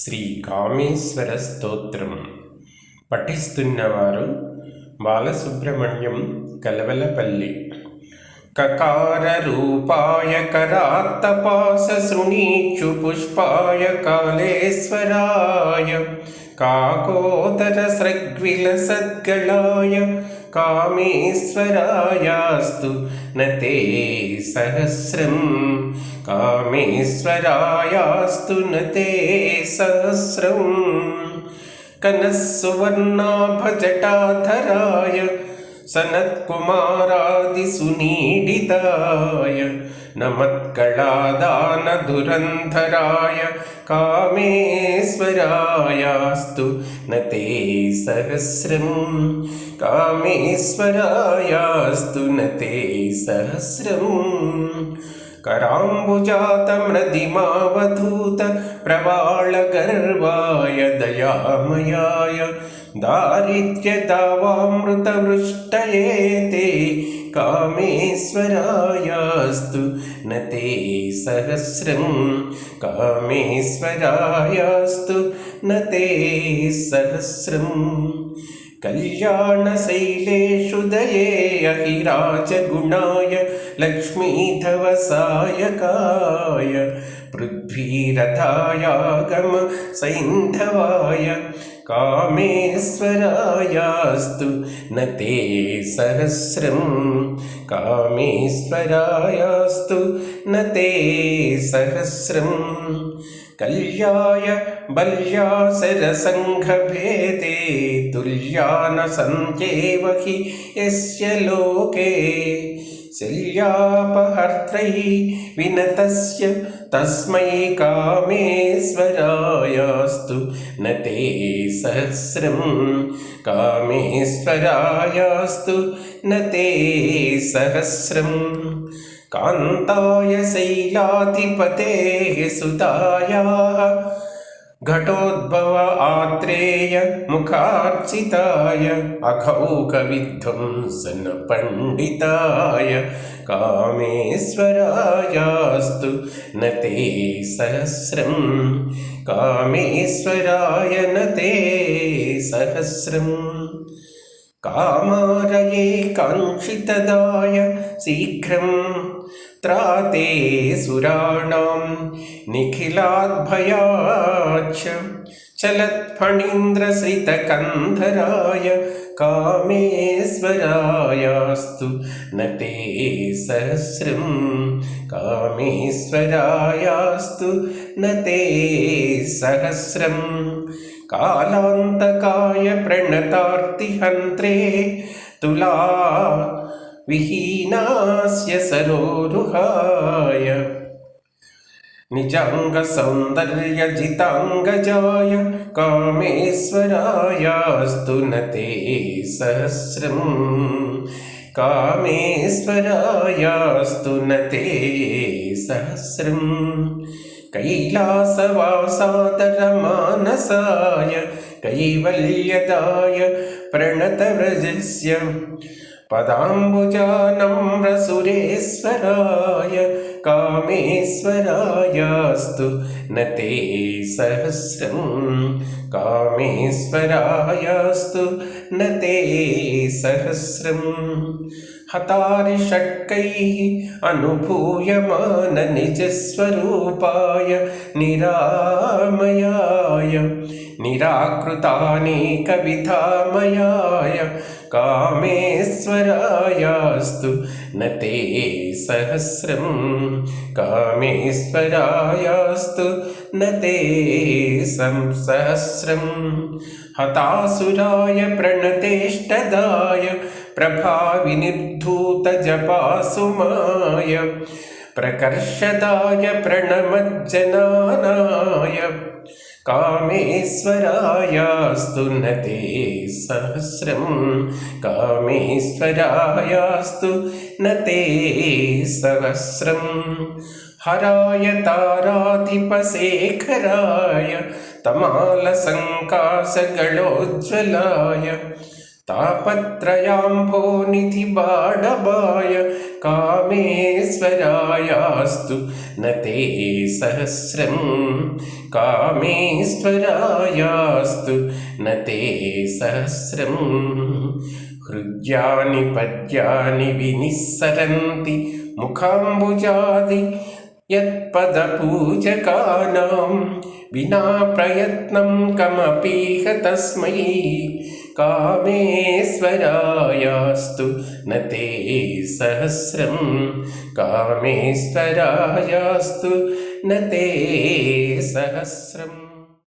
శ్రీ కామేశ్వర స్తోత్రం పఠిస్తున్నవారు బాలసుబ్రహ్మణ్యం కలవలపల్లి. కకార రూపాయ కరాత్తపాస శృణీక్షు పుష్పాయ కాళేశ్వరాయ కాకోదర సృగ్విల సద్గళాయ కామేశ్వరాయాస్తు నతే సహస్రం కామేశ్వరాయాస్తు నతే సహస్రం కనస్సువర్ణాభజటాధరాయ సనత్కుమారాదిసునీడితాయ నమత్కళాదానధురంధరాయ కామేశ్వరాయాస్తు నతే సహస్రం కామేశ్వరాయాస్తు నతే సహస్రం कराम्बुजातमृदिमावधूत प्रवालगर्वाय दयामयाय दारिद्र्यदावामृतवृष्टये ते कामेश्वरायास्तु नते सहस्रं कामेश्वरायास्तु नते सहस्रं कल्याणशैलेषु दये अहिराजगुणाय लक्ष्मीधवसायकाय पृथ्वीरथायागम सैन्धवाय कामेश्वरायास्तु नते सहस्रं कामेश्वरायास्तु नते सहस्रं कल्याय बल्यासरसङ्घभेदे तुल्यान सन्त्येव हि यस्य लोके शल्यापहर्त्रैः विनतस्य तस्मै कामेश्वरायास्तु नते सहस्रं कामेश्वरायास्तु नते सहस्रं कान्ताय शैलाधिपतेः सुतायाः घटोद्भव आत्रेय मुखार्चिताय अघौघविध्वंसन पंडिताय कामेश्वरायास्तु नते सहस्रं कामेश्वराय नते सहस्रं कामारये काङ्क्षितदाय शीघ्रं त्राते सुराणां निखिलाद्भयाच्च चलत्फणीन्द्रश्रितकन्धराय कामेश्वरायास्तु नते सहस्रं कामेश्वरायास्तु नते सहस्रं कालान्तकाय प्रणतार्तिहन्त्रे तुला विहीनास्य सरोरुहाय निजाङ्गसौन्दर्यजिताङ्गजाय कामेश्वरायास्तु नते सहस्रं कामेश्वरायास्तु नते सहस्रं कैलासवासादरमानसाय कैवल्यदाय प्रणतव्रजस्य पदाम्बुजानम्रसुरेश्वराय कामेश्वरायास्तु नते सहस्रं कामेश्वरायास्तु नते सहस्रं हतारिषट्कैः अनुभूयमान निजस्वरूपाय निरामयाय निराकृतानेकविधामयाय कामेश्वरायास्तु नते सहस्रं कामेश्वरायास्तु नते सहस्रं हतासुराय प्रणतेष्टदाय प्रभाविनिर्धूतजपासुमाय प्रकर्षदाय प्रणमज्जनानाय कामेश्वरायास्तु नते सहस्रं कामेश्वरायास्तु नते सहस्रं हराय ताराधिपशेखराय तमालसङ्काशगणोज्ज्वलाय तापत्रयाम्भोनिधि बाणवाय कामेश्वरायास्तु न ते सहस्रं कामेश्वरायास्तु न ते सहस्रं हृद्यानि पद्यानि विनिस्सरन्ति मुखाम्बुजादि यत्पदपूजकानां विना प्रयत्नं कमपीह तस्मै कामेश्वरायास्तु न ते सहस्रं कामेश्वरायास्तु न ते सहस्रम्।